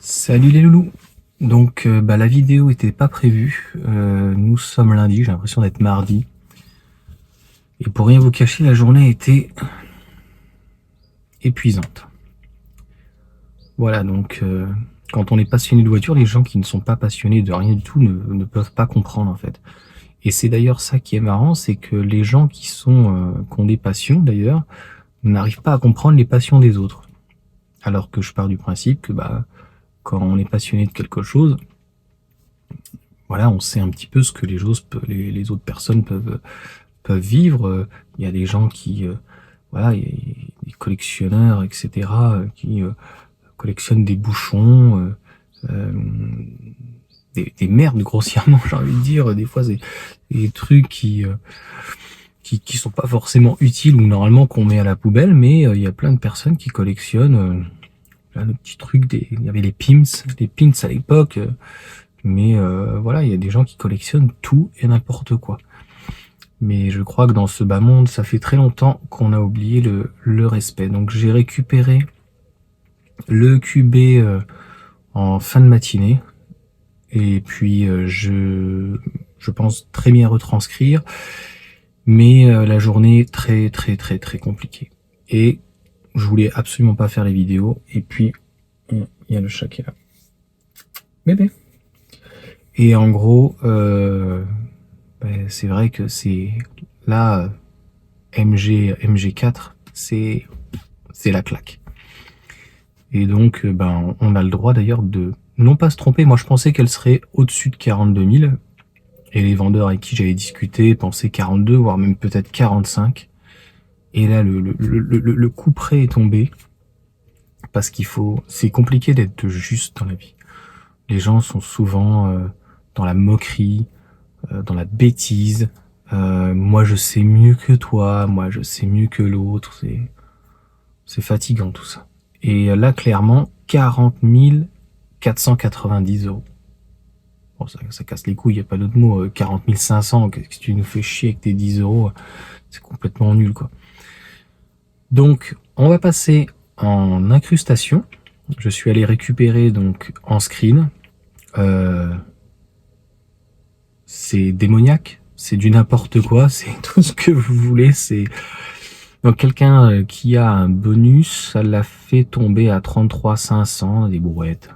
Salut les loulous. Donc la vidéo était pas prévue. Nous sommes lundi, j'ai l'impression d'être mardi. Et pour rien vous cacher, la journée était épuisante. Voilà, donc quand on est passionné de voiture, les gens qui ne sont pas passionnés de rien du tout ne peuvent pas comprendre en fait. Et c'est d'ailleurs ça qui est marrant, c'est que les gens qui ont des passions d'ailleurs, n'arrivent pas à comprendre les passions des autres. Alors que je pars du principe que quand on est passionné de quelque chose, voilà, on sait un petit peu ce que les autres personnes peuvent vivre. Il y a des gens qui, voilà, il y a des collectionneurs, etc., qui collectionnent des bouchons, des merdes, grossièrement, j'ai envie de dire. Des fois, c'est des trucs qui sont pas forcément utiles ou normalement qu'on met à la poubelle, mais il y a plein de personnes qui collectionnent plein de petits trucs. Il y avait les pins à l'époque. Mais voilà, il y a des gens qui collectionnent tout et n'importe quoi. Mais je crois que dans ce bas monde, ça fait très longtemps qu'on a oublié le respect. Donc j'ai récupéré le QB en fin de matinée. Et puis je pense très bien retranscrire. Mais la journée est très compliquée. Et je voulais absolument pas faire les vidéos. Et puis, il y a le chat qui est là. Bébé. Et en gros, c'est vrai que c'est là MG4, c'est la claque. Et donc, on a le droit d'ailleurs de non pas se tromper. Moi, je pensais qu'elle serait au-dessus de 42 000. Et les vendeurs avec qui j'avais discuté pensaient 42, voire même peut-être 45. Et là, le coup près est tombé. Parce c'est compliqué d'être juste dans la vie. Les gens sont souvent dans la moquerie, dans la bêtise. Moi je sais mieux que toi, moi je sais mieux que l'autre. C'est fatigant tout ça. Et là clairement 40 490 euros. Bon, ça casse les couilles, il n'y a pas d'autre mot. 40 500, qu'est-ce que tu nous fais chier avec tes 10 euros? C'est complètement nul quoi. Donc on va passer en incrustation. Je suis allé récupérer donc en screen. C'est démoniaque, c'est du n'importe quoi, c'est tout ce que vous voulez. C'est donc quelqu'un qui a un bonus, ça l'a fait tomber à 33 500, des brouettes.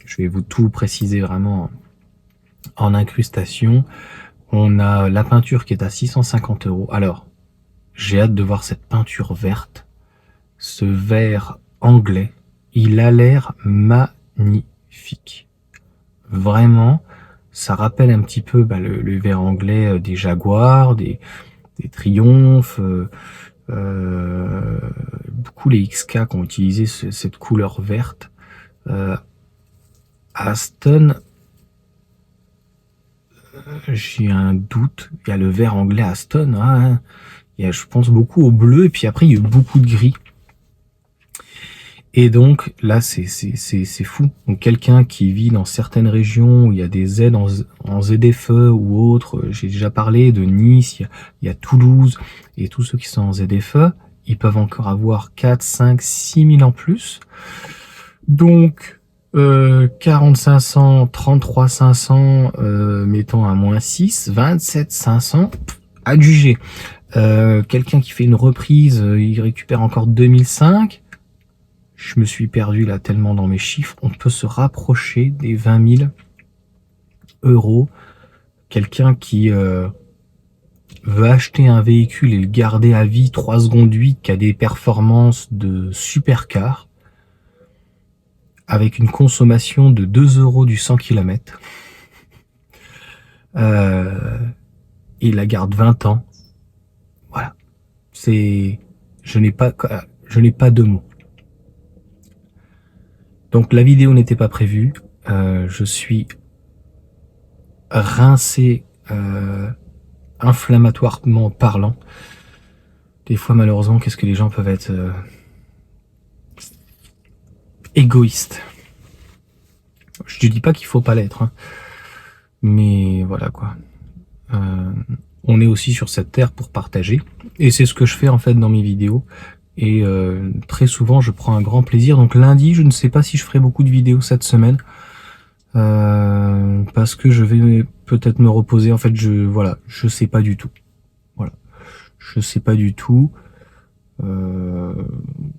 Je vais vous tout préciser vraiment en incrustation. On a la peinture qui est à 650 euros. Alors, j'ai hâte de voir cette peinture verte, ce vert anglais. Il a l'air magnifique. Vraiment, ça rappelle un petit peu le vert anglais des Jaguars, des Triumph, beaucoup les XK qui ont utilisé cette couleur verte. Aston, j'ai un doute. Il y a le vert anglais Aston, hein. Il y a, je pense, beaucoup au bleu, et puis après il y a eu beaucoup de gris. Et donc là c'est fou. Donc quelqu'un qui vit dans certaines régions où il y a des aides en ZFE ou autres, j'ai déjà parlé de Nice, il y a Toulouse, et tous ceux qui sont en ZFE, ils peuvent encore avoir 4, 5, 6 000 en plus. Donc 40 500, 33 500, mettons à moins 6, 27 500, adjugé. Quelqu'un qui fait une reprise, il récupère encore 2005. Je me suis perdu là tellement dans mes chiffres. On peut se rapprocher des 20 000 euros. Quelqu'un qui veut acheter un véhicule et le garder à vie 3 secondes 8, qui a des performances de supercar, avec une consommation de 2 euros du 100 km. Il la garde 20 ans. Voilà. Je n'ai pas de mots. Donc la vidéo n'était pas prévue. Je suis rincé, inflammatoirement parlant. Des fois malheureusement, qu'est-ce que les gens peuvent être égoïstes. Je ne dis pas qu'il faut pas l'être, hein. Mais voilà quoi. On est aussi sur cette terre pour partager. Et c'est ce que je fais en fait dans mes vidéos. et très souvent je prends un grand plaisir. Donc lundi, je ne sais pas si je ferai beaucoup de vidéos cette semaine, parce que je vais peut-être me reposer. En fait, je sais pas du tout. Voilà, je sais pas du tout.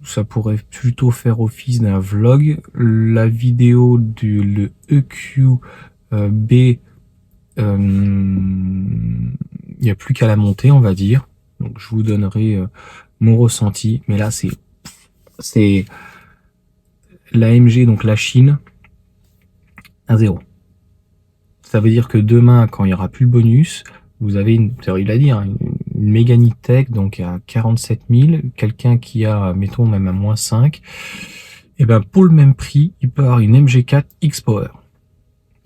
Ça pourrait plutôt faire office d'un vlog. La vidéo le EQB, il n'y a plus qu'à la monter, on va dire. Donc je vous donnerai mon ressenti. Mais là, c'est l'AMG, donc la Chine, 1-0. Ça veut dire que demain, quand il n'y aura plus le bonus, vous avez il l'a dit, hein, une Meganitech, donc à 47 000, quelqu'un qui a, mettons même à -5, et ben pour le même prix, il peut avoir une MG4 X-Power.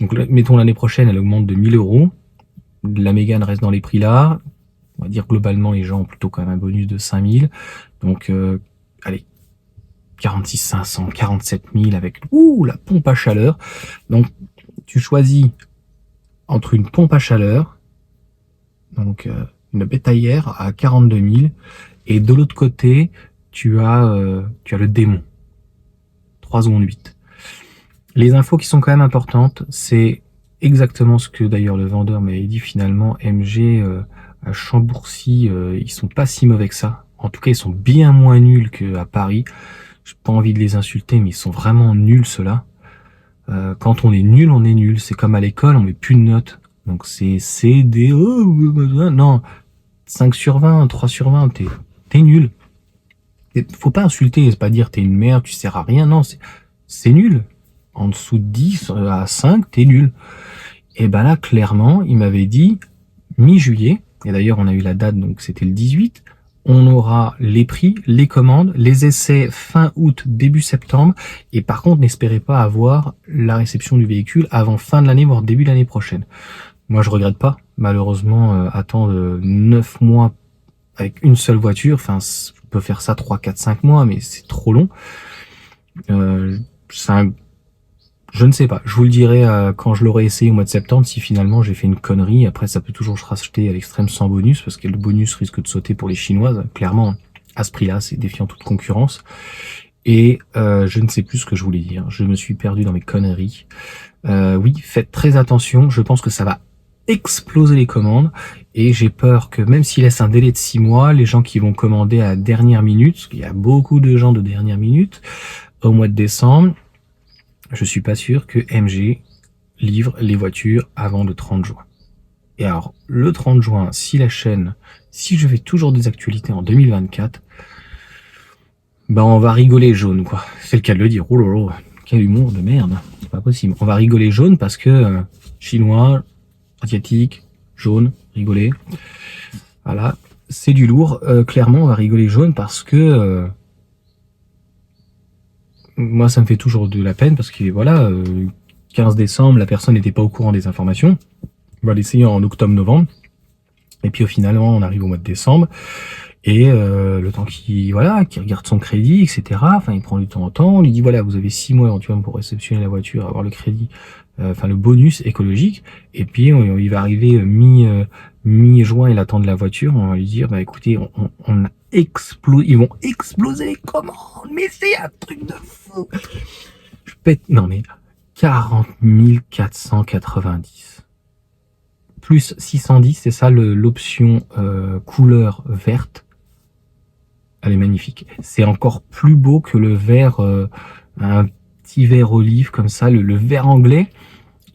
Donc mettons l'année prochaine, elle augmente de 1000 euros. La Mégane reste dans les prix là. On va dire globalement, les gens ont plutôt quand même un bonus de 5000. Donc, allez, 46 500, 47 000 avec la pompe à chaleur. Donc, tu choisis entre une pompe à chaleur, donc une bétaillère à 42 000, et de l'autre côté, tu as le démon, 3 secondes 8. Les infos qui sont quand même importantes, c'est exactement ce que d'ailleurs le vendeur m'avait dit finalement. MG à Chambourcy, ils sont pas si mauvais que ça. En tout cas, ils sont bien moins nuls qu'à Paris. J'ai pas envie de les insulter, mais ils sont vraiment nuls ceux-là. Quand on est nul, on est nul. C'est comme à l'école, on met plus de notes. Donc c'est C, D, non, 5 sur 20, 3 sur 20, t'es nul. Faut pas insulter, c'est pas dire t'es une merde, tu sers à rien, non, c'est nul. En dessous de 10 à 5, t'es nul. Et ben là, clairement, il m'avait dit mi-juillet, et d'ailleurs on a eu la date, donc c'était le 18, on aura les prix, les commandes, les essais fin août, début septembre, et par contre n'espérez pas avoir la réception du véhicule avant fin de l'année, voire début de l'année prochaine. Moi je regrette pas, malheureusement attendre 9 mois avec une seule voiture, enfin je peux faire ça 3, 4, 5 mois, mais c'est trop long. Je ne sais pas, je vous le dirai quand je l'aurai essayé au mois de septembre, si finalement j'ai fait une connerie. Après ça peut toujours se racheter à l'extrême sans bonus, parce que le bonus risque de sauter pour les Chinoises, clairement, à ce prix-là, c'est défiant toute concurrence. Et je ne sais plus ce que je voulais dire, je me suis perdu dans mes conneries. Oui, faites très attention, je pense que ça va exploser les commandes, et j'ai peur que même s'il laisse un délai de 6 mois, les gens qui vont commander à la dernière minute, parce qu'il y a beaucoup de gens de dernière minute, au mois de décembre, je suis pas sûr que MG livre les voitures avant le 30 juin. Et alors, le 30 juin, si je fais toujours des actualités en 2024, ben on va rigoler jaune, quoi. C'est le cas de le dire. Oh là là, quel humour de merde. C'est pas possible. On va rigoler jaune parce que chinois, asiatique, jaune, rigoler. Voilà, c'est du lourd. Clairement, on va rigoler jaune parce que moi, ça me fait toujours de la peine parce que voilà, 15 décembre, la personne n'était pas au courant des informations. On va l'essayer en octobre-novembre. Et puis au final, on arrive au mois de décembre. Et le temps qu'il regarde son crédit, etc. Enfin, il prend du temps en temps. On lui dit voilà, vous avez 6 mois éventuellement pour réceptionner la voiture, avoir le crédit, le bonus écologique. Et puis il va arriver mi-juin, il attend de la voiture. On va lui dire bah écoutez, on a explosé, ils vont exploser les commandes, mais c'est un truc de fou. Je pète, non mais 40 490 plus 610, c'est ça l'option couleur verte. Elle est magnifique. C'est encore plus beau que le vert, un petit vert olive comme ça, le vert anglais.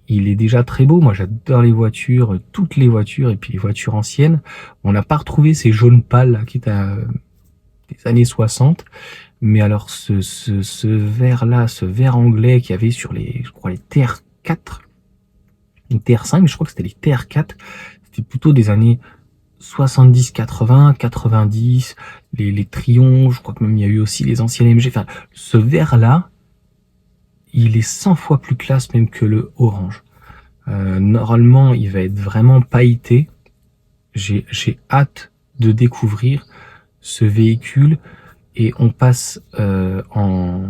Il est déjà très beau. Moi, j'adore les voitures, toutes les voitures, et puis les voitures anciennes. On n'a pas retrouvé ces jaunes pâles là, qui étaient des années 60. Mais alors, ce vert-là, ce vert anglais qu'il y avait sur je crois, les TR4, les TR5, mais je crois que c'était les TR4. C'était plutôt des années 70, 80, 90, les Trions, je crois que même il y a eu aussi les anciennes MG. Enfin, ce vert-là, il est 100 fois plus classe même que le orange. Normalement, il va être vraiment pailleté. J'ai hâte de découvrir ce véhicule, et on passe en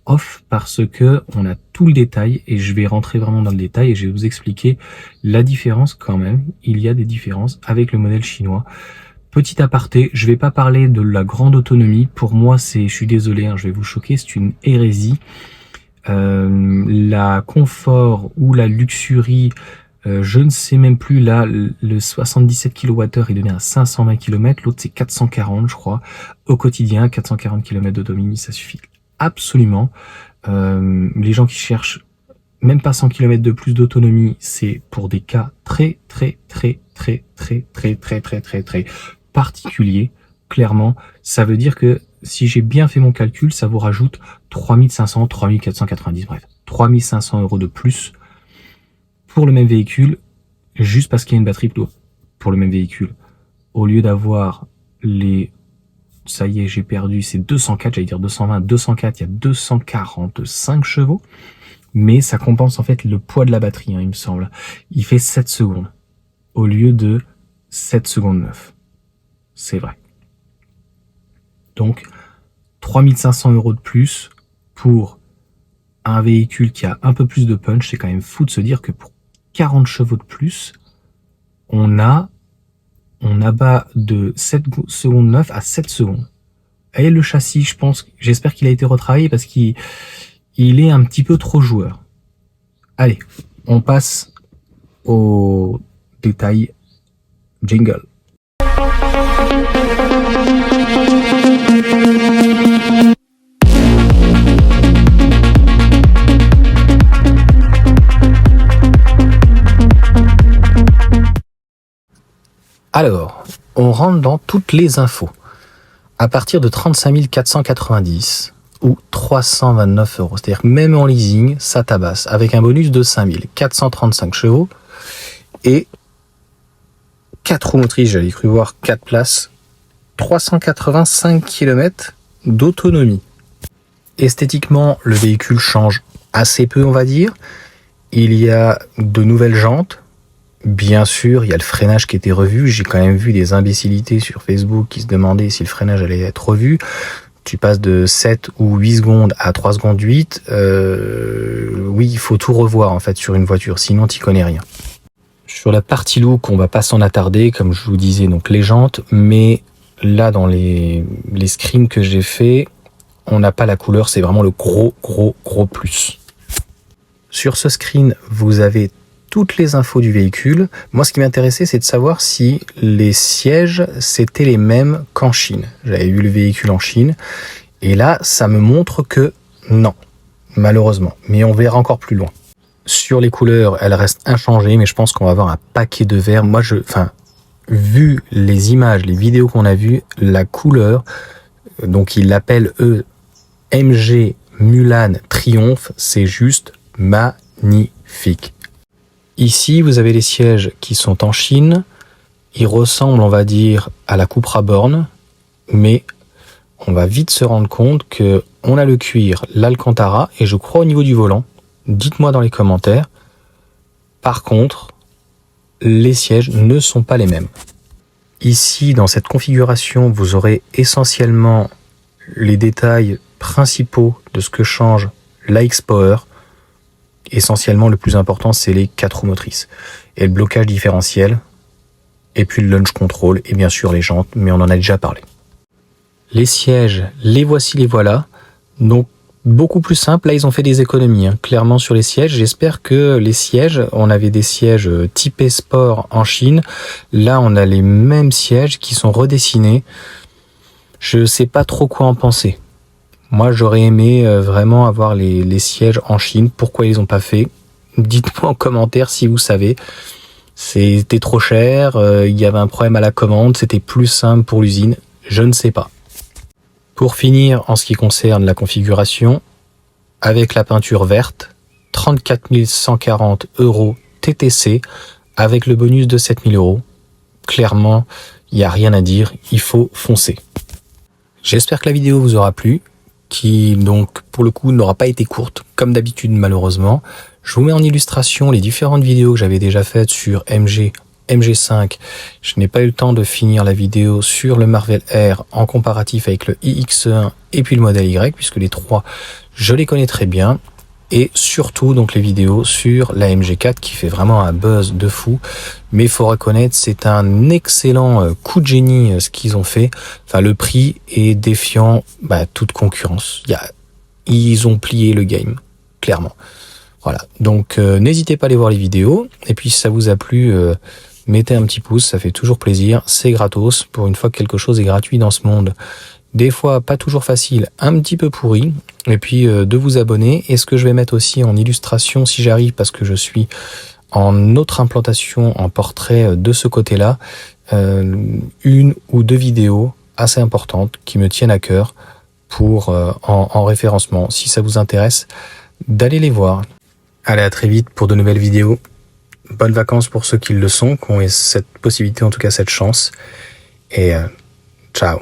off parce que on a tout le détail, et je vais rentrer vraiment dans le détail et je vais vous expliquer la différence quand même. Il y a des différences avec le modèle chinois Petit aparté, je vais pas parler de la grande autonomie. Pour moi, je suis désolé, hein, je vais vous choquer, c'est une hérésie. La confort ou la luxurie, je ne sais même plus, là, le 77 kWh est donné à 520 km, l'autre c'est 440 je crois, au quotidien, 440 km d'autonomie, ça suffit absolument. Les gens qui cherchent même pas 100 km de plus d'autonomie, c'est pour des cas très particuliers. Clairement, ça veut dire que si j'ai bien fait mon calcul, ça vous rajoute 3500, 3490, bref, 3500 € de plus pour le même véhicule, juste parce qu'il y a une batterie plus lourde pour le même véhicule. Au lieu d'avoir ça y est, j'ai perdu, c'est 204, j'allais dire 220, 204, il y a 245 chevaux, mais ça compense en fait le poids de la batterie, hein, il me semble. Il fait 7 secondes, au lieu de 7 secondes 9. C'est vrai. Donc, 3500 € de plus pour un véhicule qui a un peu plus de punch. C'est quand même fou de se dire que pour 40 chevaux de plus, on abat de 7 secondes 9 à 7 secondes. Et le châssis, j'espère qu'il a été retravaillé parce qu'il est un petit peu trop joueur. Allez, on passe au détail jingle. Alors, on rentre dans toutes les infos. À partir de 35 490 ou 329 €, c'est-à-dire que même en leasing, ça tabasse, avec un bonus de 5 435 chevaux et 4 roues motrices, j'avais cru voir 4 places, 385 km d'autonomie. Esthétiquement, le véhicule change assez peu, on va dire. Il y a de nouvelles jantes. Bien sûr, il y a le freinage qui était revu. J'ai quand même vu des imbécilités sur Facebook qui se demandaient si le freinage allait être revu. Tu passes de 7 ou 8 secondes à 3 secondes 8. Oui, il faut tout revoir en fait sur une voiture, sinon tu connais rien. Sur la partie look, on va pas s'en attarder, comme je vous disais, donc les jantes, mais là dans les screens que j'ai fait, on n'a pas la couleur, c'est vraiment le gros plus. Sur ce screen, vous avez toutes les infos du véhicule. Moi, ce qui m'intéressait, c'est de savoir si les sièges, c'était les mêmes qu'en Chine. J'avais vu le véhicule en Chine, et là, ça me montre que non, malheureusement. Mais on verra encore plus loin. Sur les couleurs, elles restent inchangées, mais je pense qu'on va avoir un paquet de verts. Moi, vu les images, les vidéos qu'on a vues, la couleur, donc ils l'appellent eux MG Mulan Triumph, c'est juste magnifique. Ici, vous avez les sièges qui sont en Chine. Ils ressemblent, on va dire, à la Cupra Born, mais on va vite se rendre compte que on a le cuir, l'Alcantara, et je crois au niveau du volant. Dites-moi dans les commentaires. Par contre, les sièges ne sont pas les mêmes. Ici, dans cette configuration, vous aurez essentiellement les détails principaux de ce que change la X-Power. Essentiellement, le plus important, c'est les 4 roues motrices. Et le blocage différentiel, et puis le launch control, et bien sûr les jantes, mais on en a déjà parlé. Les sièges, les voici, les voilà. Donc, beaucoup plus simple. Là, ils ont fait des économies, hein, clairement sur les sièges. J'espère que les sièges, on avait des sièges typés sport en Chine. Là, on a les mêmes sièges qui sont redessinés. Je sais pas trop quoi en penser. Moi, j'aurais aimé vraiment avoir les sièges en Chine. Pourquoi ils les ont pas fait? Dites-moi en commentaire si vous savez. C'était trop cher, il y avait un problème à la commande, c'était plus simple pour l'usine, je ne sais pas. Pour finir, en ce qui concerne la configuration, avec la peinture verte, 34 140 € TTC, avec le bonus de 7 000 €. Clairement, il n'y a rien à dire, il faut foncer. J'espère que la vidéo vous aura plu, qui donc pour le coup n'aura pas été courte, comme d'habitude malheureusement. Je vous mets en illustration les différentes vidéos que j'avais déjà faites sur MG5. Je n'ai pas eu le temps de finir la vidéo sur le Marvel R en comparatif avec le iX1 et puis le modèle Y, puisque les trois, je les connais très bien. et surtout donc les vidéos sur la MG4 qui fait vraiment un buzz de fou. Mais il faut reconnaître, c'est un excellent coup de génie ce qu'ils ont fait. Enfin, le prix est défiant toute concurrence. Ils ont plié le game, clairement. Voilà, donc n'hésitez pas à aller voir les vidéos. Et puis si ça vous a plu, mettez un petit pouce, ça fait toujours plaisir. C'est gratos, pour une fois que quelque chose est gratuit dans ce monde. Des fois, pas toujours facile, un petit peu pourri. Et puis de vous abonner. Et ce que je vais mettre aussi en illustration, si j'arrive, parce que je suis en autre implantation, en portrait de ce côté-là, une ou deux vidéos assez importantes qui me tiennent à cœur pour en référencement. Si ça vous intéresse, d'aller les voir. Allez, à très vite pour de nouvelles vidéos. Bonnes vacances pour ceux qui le sont, qui ont cette possibilité, en tout cas cette chance. Et ciao.